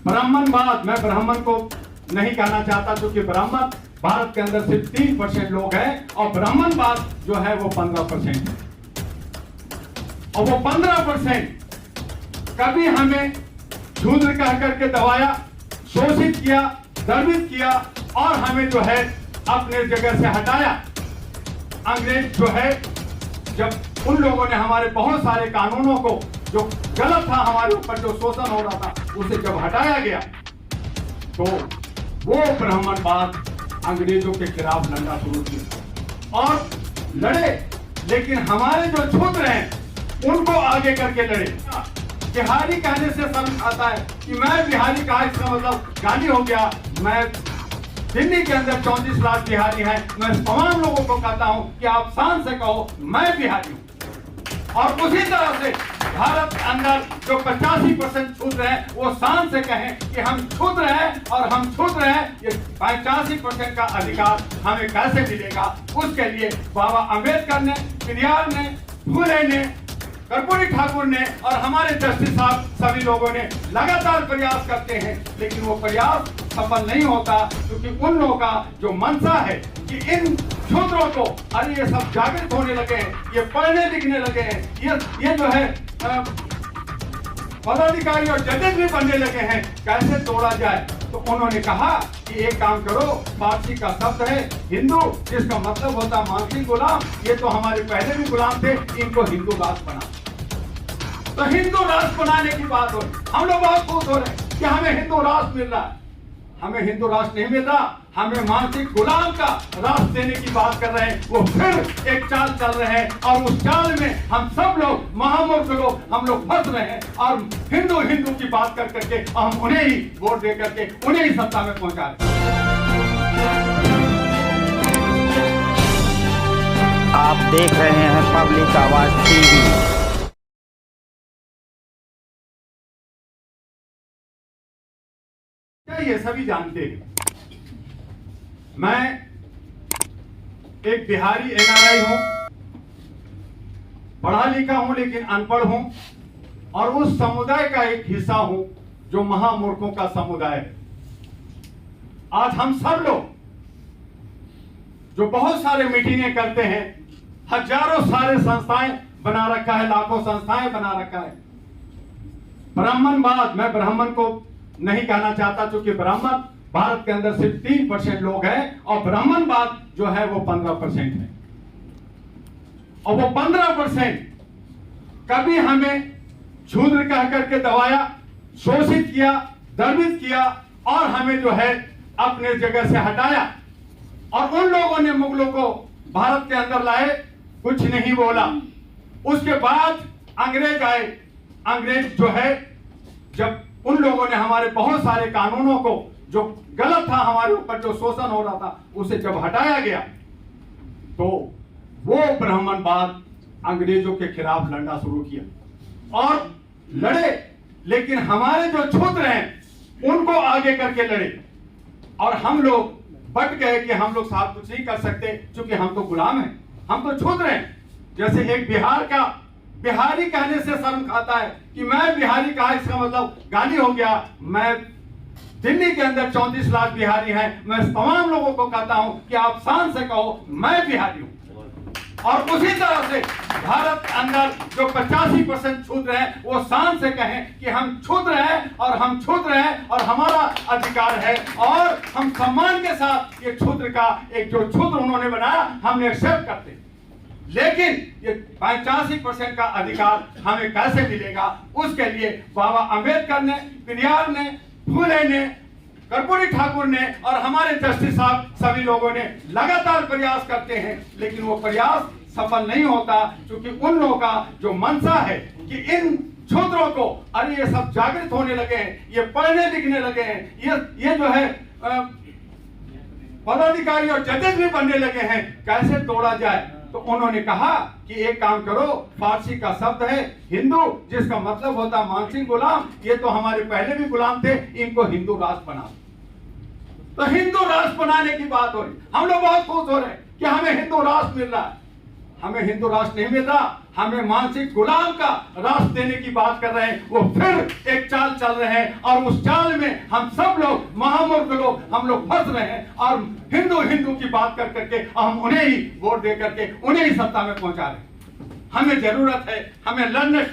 ब्राह्मणवाद, मैं ब्राह्मण को नहीं कहना चाहता क्योंकि ब्राह्मण भारत के अंदर सिर्फ 3% लोग हैं और ब्राह्मणवाद जो है वो 15% है। और वो 15% कभी हमें शूद्र कह करके दबाया, शोषित किया, दर्दित किया और हमें जो है अपने जगह से हटाया। अंग्रेज जो है, जब उन लोगों ने हमारे बहुत सारे कानूनों को जो गलत था, हमारे ऊपर जो शोषण हो रहा था, उसे जब हटाया गया तो वो ब्राह्मणवाद अंग्रेजों के खिलाफ लड़ना शुरू किया और लड़े। लेकिन हमारे जो शूद्र हैं उनको आगे करके लड़े। बिहारी कहने से शर्म आता है कि मैं बिहारी कहा, इसका मतलब गाली हो गया। मैं दिल्ली के अंदर 34 लाख बिहारी हैं, मैं तमाम लोगों को कहता हूं कि आप शान से कहो मैं बिहारी हूं। और उसी तरह से भारत के अंदर जो 85% शूद्र हैं वो शान से कहें कि हम शूद्र हैं और हम शूद्र हैं। ये 85% का अधिकार हमें कैसे मिलेगा? उसके लिए बाबा अंबेडकर ने, पेरियार ने, फुले ने, कर्पूरी ठाकुर ने और हमारे जस्टिस साहब सभी लोगों ने लगातार प्रयास करते हैं, लेकिन वो प्रयास सफल नहीं होता क्योंकि उन लोगों का जो मंशा है कि इन शूद्रों को, अरे ये सब जागृत होने लगे हैं, ये पढ़ने लिखने लगे हैं, ये जो है पदाधिकारी और जजेस भी बनने लगे हैं, कैसे तोड़ा जाए? तो उन्होंने कहा कि एक काम करो, फारसी का शब्द है हिंदू, जिसका मतलब होता मानसिक गुलाम। ये तो हमारे पहले भी गुलाम थे, इनको हिंदू राष्ट्र बना। तो हिंदू राष्ट्र बनाने की बात हो रही, हम लोग बहुत खुश हो रहे हैं कि हमें हिंदू राष्ट्र मिल रहा है। हमें हिंदू राष्ट्र नहीं मिल रहा, हमें मानसिक गुलाम का राष्ट्र देने की बात कर रहे हैं। वो फिर एक चाल चल रहे हैं और उस चाल में हम सब लोग, महामूर्ख लोग, हम लोग फंस रहे हैं और हिंदू हिंदू की बात कर करके हम उन्हें ही वोट दे करके उन्हें ही सत्ता में पहुंचा रहे हैं। आप देख रहे हैं पब्लिक आवाज टीवी। ये सभी जानते हैं मैं एक बिहारी एनआरआई हूं, पढ़ा लिखा हूं लेकिन अनपढ़ हूं और उस समुदाय का एक हिस्सा हूं जो महामूर्खों का समुदाय है। आज हम सब लोग जो बहुत सारे मीटिंगें करते हैं, हजारों सारे संस्थाएं बना रखा है, लाखों संस्थाएं बना रखा है। ब्राह्मणवाद, मैं ब्राह्मण को नहीं कहना चाहता क्योंकि ब्राह्मण भारत के अंदर सिर्फ 3% लोग हैं और ब्राह्मणवाद जो है वो 15% है। और वो 15% कभी हमें शूद्र कह करके दबाया, शोषित किया, दर्दित किया और हमें जो है अपने जगह से हटाया। और उन लोगों ने मुगलों को भारत के अंदर लाए, कुछ नहीं बोला। उसके बाद अंग्रेज आए। अंग्रेज जो है, जब उन लोगों ने हमारे बहुत सारे कानूनों को जो गलत था, हमारे ऊपर जो शोषण हो रहा था, उसे जब हटाया गया तो वो ब्राह्मणवाद अंग्रेजों के खिलाफ लड़ना शुरू किया और लड़े। लेकिन हमारे जो शूद्र हैं उनको आगे करके लड़े और हम लोग बट गए कि हम लोग साथ कुछ नहीं कर सकते क्योंकि हम तो गुलाम हैं, हम तो शूद्र हैं। जैसे एक बिहार का बिहारी कहने से शर्म खाता है कि मैं बिहारी कहा, इसका मतलब गाली हो गया। मैं दिल्ली के अंदर 34 लाख बिहारी हैं, मैं तमाम लोगों को कहता हूं कि आप शान से कहो मैं बिहारी हूं। और उसी तरह से भारत के अंदर जो 85% शूद्र हैं वो शान से कहें कि हम शूद्र हैं और हम शूद्र हैं और हमारा अधिकार है और हम सम्मान के साथ ये शूद्र का एक जो शूद्र उन्होंने बनाया हमने एक्सेप्ट करते हैं। लेकिन ये 85% का अधिकार हमें कैसे मिलेगा? उसके लिए बाबा अंबेडकर ने, पेरियार ने, फुले ने, कर्पूरी ठाकुर ने और हमारे जस्टिस साहब सभी लोगों ने लगातार प्रयास करते हैं, लेकिन वो प्रयास सफल नहीं होता क्योंकि उन लोगों का जो मंशा है कि इन शूद्रों को, अरे ये सब जागृत होने लगे हैं, ये पढ़ने लिखने लगे हैं, ये जो है पदाधिकारी और जजेस भी बनने लगे हैं, कैसे तोड़ा जाए? तो उन्होंने कहा कि एक काम करो, फारसी का शब्द है हिंदू, जिसका मतलब होता मानसिक गुलाम। ये तो हमारे पहले भी गुलाम थे, इनको हिंदू राष्ट्र बना। तो हिंदू राष्ट्र बनाने की बात हो रही, हम लोग बहुत खुश हो रहे हैं कि हमें हिंदू राष्ट्र मिल रहा है। हमें हिंदू राष्ट्र नहीं मिल रहा, हमें मानसिक गुलाम का राष्ट्र देने की बात कर रहे हैं। वो फिर एक चाल चल रहे हैं और उस चाल में हम सब लोग महामूर्ख लोग हम लोग फंस रहे हैं और हिंदू हिंदू की बात कर करके हम उन्हें ही वोट दे करके उन्हें ही सत्ता में पहुंचा रहे हैं। हमें जरूरत है, हमें लंदन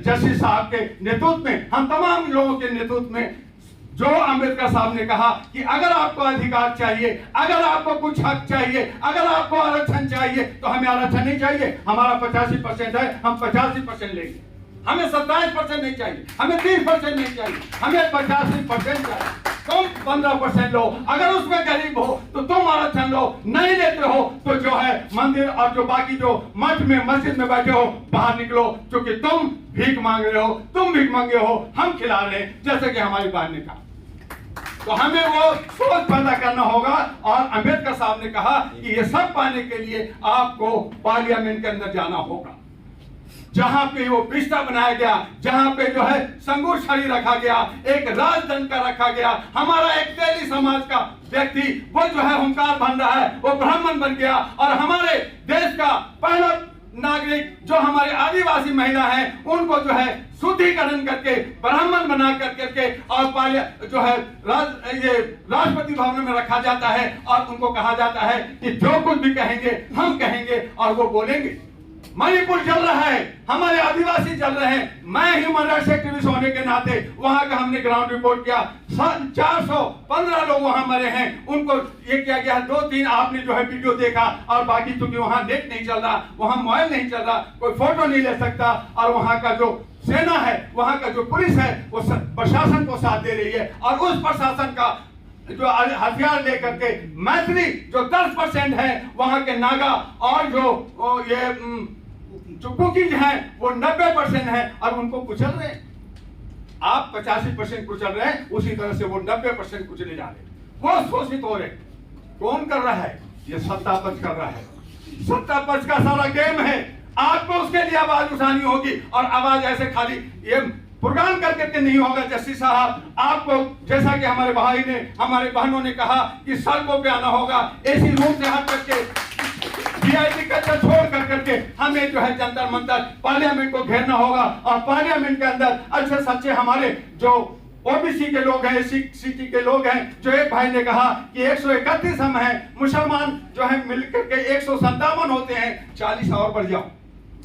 जस्टिस साहब के नेतृत्व में, हम तमाम लोगों के नेतृत्व में, जो अंबेडकर साहब ने कहा कि अगर आपको अधिकार चाहिए, अगर आपको कुछ हक चाहिए, अगर आपको आरक्षण चाहिए, तो हमें आरक्षण नहीं चाहिए। हमारा 85% है, हम 85% लेंगे। हमें 27% नहीं चाहिए, हमें 30% नहीं चाहिए, हमें 85% चाहिए। तुम 15% लो, अगर उसमें गरीब हो तो तुम आरक्षण लो, नहीं लेते हो तो जो है मंदिर और जो बाकी जो मठ में मस्जिद में बैठे हो बाहर निकलो, क्योंकि तुम भीख मांग रहे हो, तुम भीख मांगे हो, हम खिला रहे हैं, जैसे कि हमारी बहन ने कहा। तो हमें वो सोच पैदा करना होगा और अंबेडकर साहब ने कहा कि ये सब पाने के लिए आपको पार्लियामेंट के अंदर जाना होगा, जहां पे वो बिस्तर बनाया गया, जहां पे जो है संगूर छड़ी रखा गया, एक राजदंड का रखा गया। हमारा एक तेली समाज का व्यक्ति वो जो है हुंकार बन रहा है, वो ब्राह्मण बन गया और हमारे देश का पहला नागरिक जो हमारे आदिवासी महिला हैं उनको जो है शुद्धिकरण करके ब्राह्मण बना करके और जो है ये राष्ट्रपति भवन में रखा जाता है और उनको कहा जाता है कि जो कुछ भी कहेंगे हम कहेंगे और वो बोलेंगे। मणिपुर चल रहा है, हमारे आदिवासी चल रहे हैं। मैं ह्यूमन राइट्स एक्टिविस्ट होने के नाते वहां का हमने ग्राउंड रिपोर्ट किया, 415 लोग वहां मरे हैं। उनको ये किया गया, 2-3 आपने जो है वीडियो देखा और बाकी चूंकि वहां नेट नहीं चल रहा, वहां मोबाइल नहीं चल रहा, कोई फोटो नहीं ले सकता और वहां का जो सेना है, वहां का जो पुलिस है वो प्रशासन को साथ दे रही है और उस प्रशासन का जो हथियार लेकर के मैत्री जो 10% है वहां के नागा और जो ये जो कुकीज हैं वो 90% है और उनको कुचल रहे हैं। आप 85% कुचल रहे हैं, उसी तरह से वो 90% कुचले जा रहे हैं, वो शोषित हो रहे। कौन कर रहा है? ये सत्ता पक्ष कर रहा है। सत्ता पक्ष का सारा गेम है। आपको उसके लिए आवाज उठानी होगी और आवाज ऐसे खाली ये प्रोग्राम करके नहीं होगा। जस्टिस साहब, आपको जैसा कि हमारे भाई ने, हमारे बहनों ने कहा कि सड़कों पे आना होगा, एसी रूम से हट करके, वीआईपी कल्चर छोड़ करके हमें जो है जंतर मंतर पार्लियामेंट को घेरना होगा और पार्लियामेंट के अंदर अच्छे सच्चे हमारे जो ओबीसी के लोग हैं, एससी के लोग हैं, जो एक भाई ने कहा कि 131 हम हैं, मुसलमान जो है मिलकर के 157 होते हैं, 40 और बढ़ जाओ,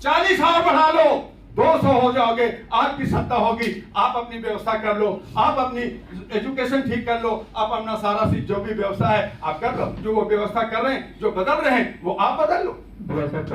40 और बढ़ा लो, 200 हो जाओगे, आपकी सत्ता होगी। आप अपनी व्यवस्था कर लो, आप अपनी एजुकेशन ठीक कर लो, आप अपना सारा चीज जो भी व्यवस्था है आप कर लो। जो वो व्यवस्था कर रहे हैं, जो बदल रहे हैं, वो आप बदल लो।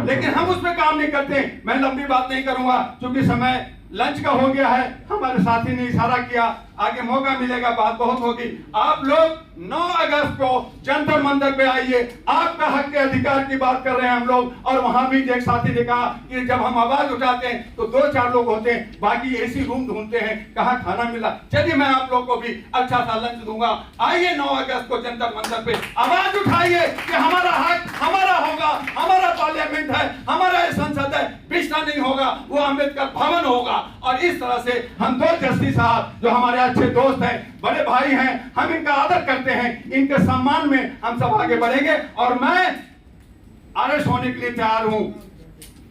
लेकिन हम उसमें काम नहीं करते। मैं लंबी बात नहीं करूंगा क्योंकि समय लंच का हो गया है। हमारे साथी ने इशारा किया, आगे मौका मिलेगा, बात बहुत होगी। आप लोग 9 अगस्त को जंतर मंतर पे आइए, आपका हक के अधिकार की बात कर रहे हैं हम लोग। और वहां भी एक साथी ने कहा कि जब हम आवाज उठाते हैं तो 2-4 लोग होते हैं, बाकी एसी रूम ढूंढते हैं, कहाँ खाना मिला। चलिए मैं आप लोग को भी अच्छा सा लंच दूंगा। आइए 9 अगस्त को जंतर मंतर पे आवाज उठाइए कि हमारा हक हमारा होगा, हमारा पार्लियामेंट है, हमारा संसद है, पिछड़ा नहीं होगा, वो अम्बेडकर भवन होगा। और इस तरह से हम 2 जस्टिस साहब जो हमारे अच्छे दोस्त हैं, बड़े भाई हैं, हम इनका आदर करते हैं, इनके सम्मान में हम सब आगे बढ़ेंगे। और मैं अरेस्ट होने के लिए तैयार हूं।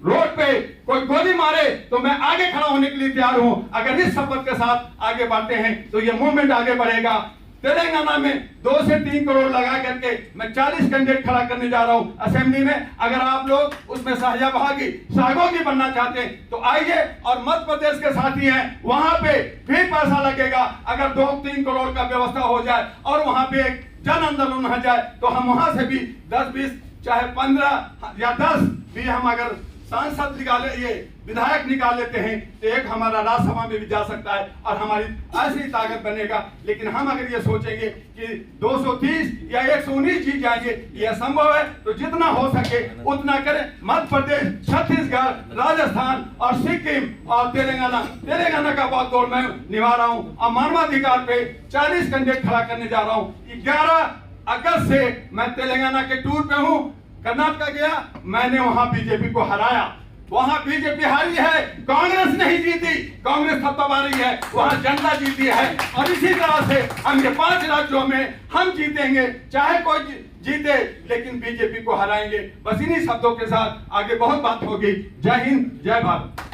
रोड पे कोई गोली मारे तो मैं आगे खड़ा होने के लिए तैयार हूं। अगर इस शपथ के साथ आगे बढ़ते हैं तो ये मूवमेंट आगे बढ़ेगा। तेलंगाना में 2 से 3 करोड़ लगा करके मैं 40 कैंडिडेट खड़ा करने जा रहा हूं असेंबली में। अगर आप लोग उसमें सहयोगी बनना चाहते हैं तो आइए। और मध्य प्रदेश के साथी हैं, वहां पे भी पैसा लगेगा। अगर 2-3 करोड़ का व्यवस्था हो जाए और वहां पे एक जन आंदोलन हो जाए तो हम वहां से भी 10-20 चाहे 15 या 10 भी हम अगर सांसद निकाले, ये विधायक निकाल लेते हैं तो एक हमारा राज्यसभा में भी जा सकता है और हमारी ऐसी ताकत बनेगा। लेकिन हम अगर ये सोचेंगे कि 230 या 119 जीत जाएंगे, ये असंभव है। तो जितना हो सके उतना करें। मध्य प्रदेश, छत्तीसगढ़, राजस्थान और सिक्किम और तेलंगाना का बहुत दौर मैं निभा रहा हूँ और मानवाधिकार पे 40 कैंडिडेट खड़ा करने जा रहा हूँ। 11 अगस्त से मैं तेलंगाना के टूर पे हूँ। कर्नाटक गया, मैंने वहां बीजेपी को हराया। वहां बीजेपी हारी है, कांग्रेस नहीं जीती, कांग्रेस खत्म आ रही है, वहां जनता जीती है। और इसी तरह से हम ये 5 राज्यों में हम जीतेंगे, चाहे कोई जीते लेकिन बीजेपी को हराएंगे। बस इन्हीं शब्दों के साथ आगे बहुत बात होगी। जय हिंद, जय भारत।